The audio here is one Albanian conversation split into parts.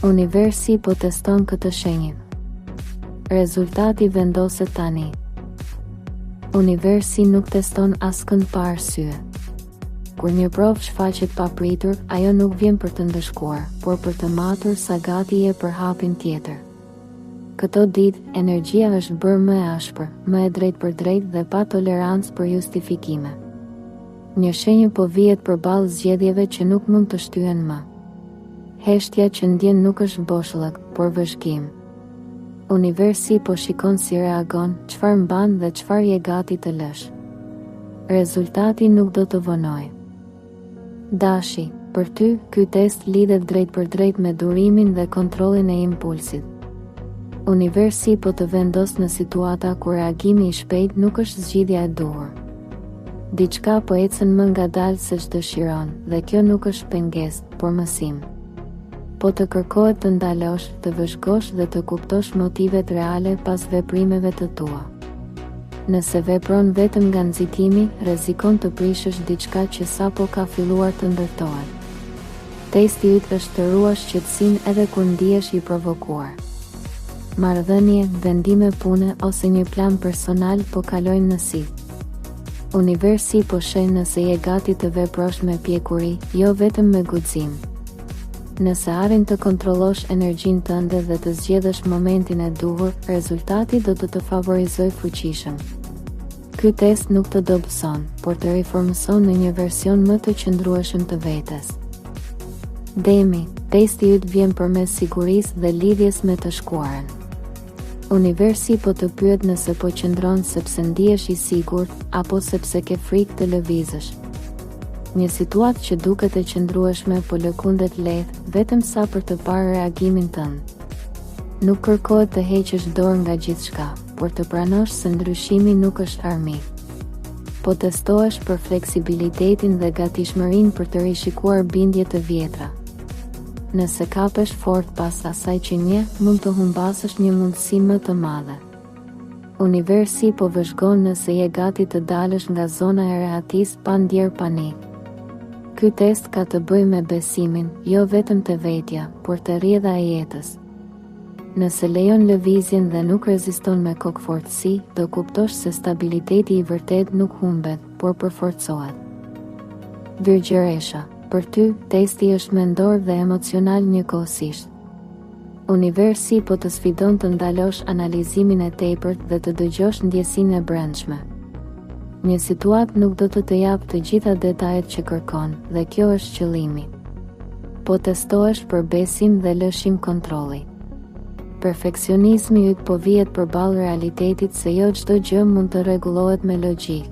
Universi po teston këtë shenjë. Rezultati vendoset tani. Universi nuk teston askënd pa arsye. Kur një provë shfaqet papritur, ajo nuk vjen për të ndëshkuar, por për të matur sa gati je për hapin tjetër. Këto ditë, energjia është bërë më e ashpër, më e drejtë për drejtë dhe pa tolerancë për justifikime. Një shenjë po vihet përballë zgjedhjeve që nuk mund të shtyhen më. Heshtja që ndjen nuk është boshllëk, por vëzhgim. Universi po shikon si reagon, çfarë mban dhe çfarë je gati të lësh. Rezultati nuk do të vonojë. Dashi, për ty, ky test lidhet drejt për drejt me durimin dhe kontrollin e impulsit. Universi po të vendos në situata ku reagimi i shpejt nuk është zgjidhja e duhur. Diçka po ecën më ngadalë se ç'dëshiron, dhe kjo nuk është pengesë, por mësim. Po të kërkohet të ndalosh, të vëzhgosh dhe të kuptosh motivet reale pas veprimeve të tua. Nëse vepron vetëm nga nxitimi, rrezikon të prishësh diçka që sapo ka filluar të ndërtohet. Testi yt është të ruash qetësinë edhe kur ndihesh i provokuar. Marrëdhënie, vendime pune ose një plan personal po kalojnë në si. Universi po sheh nëse je gati të veprosh me pjekuri, jo vetëm me guxim. Nëse arrin të kontrollosh energjinë tënde dhe të zgjedhësh momentin e duhur, rezultati do të favorizojë fuqishëm. Ky test nuk të dobëson, por të riformëson në një version më të qëndrueshëm të vetes. Demi, testi yt vjen përmes sigurisë dhe lidhjes me të shkuarën. Universi po të pyet nëse po qëndron sepse ndihesh i sigurt apo sepse ke frikë të lëvizësh. Një situatë që duket e qëndrueshme po lëkundet lehtë, vetëm sa për të parë reagimin tënd. Nuk kërkohet të heqësh dorë nga gjithçka, por të pranosh se ndryshimi nuk është armi. Po testohesh për fleksibilitetin dhe gatishmërinë për të rishikuar bindje të vjetra. Nëse kapesh fort pas asaj që njeh, mund të humbasësh një mundësi më të madhe. Universi po vëzhgon nëse je gati të dalësh nga zona e rehatisë pa ndjerë panik. Ky test ka të bëjë me besimin, jo vetëm të vetja, por të rrjedha e jetës. Nëse lejon lëvizjen dhe nuk reziston me kokëfortësi, do kuptosh se stabiliteti i vërtet nuk humbet, por përforcohet. Virgjëresha, për ty, testi është mendor dhe emocional njëkohësisht. Universi po të sfidon të ndalosh analizimin e tepërt dhe të dëgjosh ndjesinë e brendshme. Një situatë nuk do të jap të gjitha detajet që kërkon, dhe kjo është qëllimi. Po testohesh për besim dhe lëshim kontrolli. Perfeksionizmi yt po vihet përballë realitetit se jo çdo gjë mund të rregullohet me logjikë.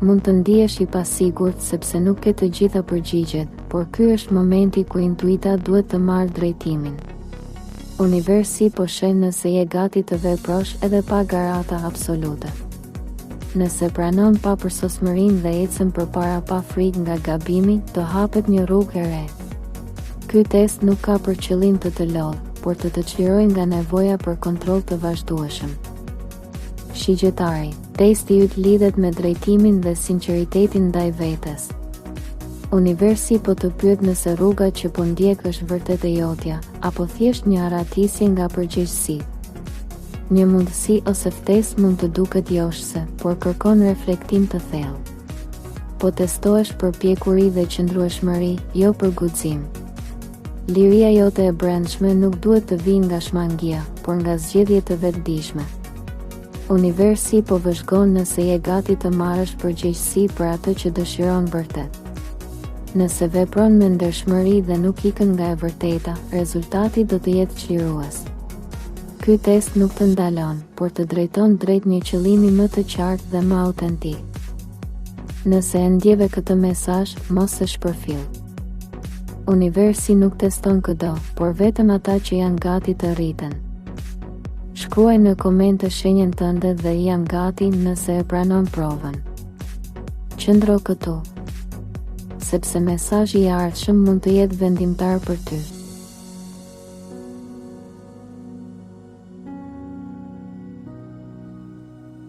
Mund të ndihesh i pasigurt sepse nuk ke të gjitha përgjigjet, por ky është momenti ku intuita duhet të marrë drejtimin. Universi po sheh nëse je gati të veprosh edhe pa garata absolute. Nëse pranon pa përsosmërinë dhe ecën përpara pa frikë nga gabimi, do hapet një rrugë e re. Ky test nuk ka për qëllim të lodhë, por të çlirojë nga nevoja për kontroll të vazhdueshëm. Shigjetari, testi yt lidhet me drejtimin dhe sinqeritetin ndaj vetes. Universi po të pyet nëse rruga që po ndjek është vërtet e jotja, apo thjesht një arratisje nga përgjegjësitë. Një mundësi ose ftesë mund të duket joshse, por kërkon reflektim të thellë. Po testohesh për pjekuri dhe qëndrueshmëri, jo për guxim. Liria jote e brendshme nuk duhet të vijë nga shmangia, por nga zgjedhje të vetëdijshme. Universi po vëzhgon nëse je gati të marrësh përgjegjësi për atë që dëshiron vërtet. Nëse vepron me ndershmëri dhe nuk ikën nga e vërteta, rezultati do të jetë çlirues. Ky test nuk të ndalon, por të drejton drejt një qëllimi më të qartë dhe më autentik. Nëse e ndjeve këtë mesazh, mos e shpërfill. Universi nuk teston çdo, por vetëm ata që janë gati të rriten. Shkruaj në komente shenjën tënde dhe jam gati nëse e pranon provën. Qëndro këtu, sepse mesazhi i ardhshëm mund të jetë vendimtar për ty.